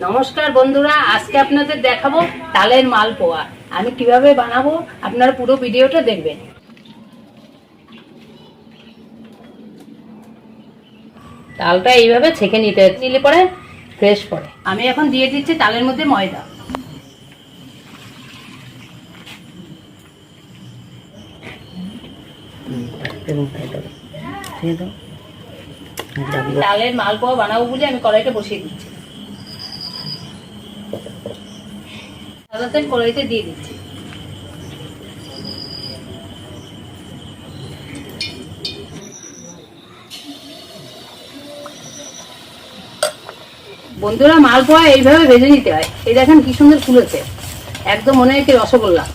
নমস্কার বন্ধুরা, আজকে আপনাদের দেখাবো তালের মালপোয়া। আমি কিভাবে বানাবো আপনারা পুরো ভিডিওটা দেখবেন। তালটা এইভাবে ছেঁকে নিলে পরে ফ্রেশ পড়ে। আমি এখন দিয়ে দিচ্ছি তালের মধ্যে ময়দা। তালের মালপোয়া বানাবো বলে আমি কড়াইটা বসিয়ে দিচ্ছি। সাদা তেল কড়াইতে দিয়ে দিচ্ছি। বন্ধুরা, মালপোয়া এইভাবে ভেজে নিতে হয়। এই দেখেন কি সুন্দর ফুলেছে, একদম মনে হয় কি রসগোল্লা।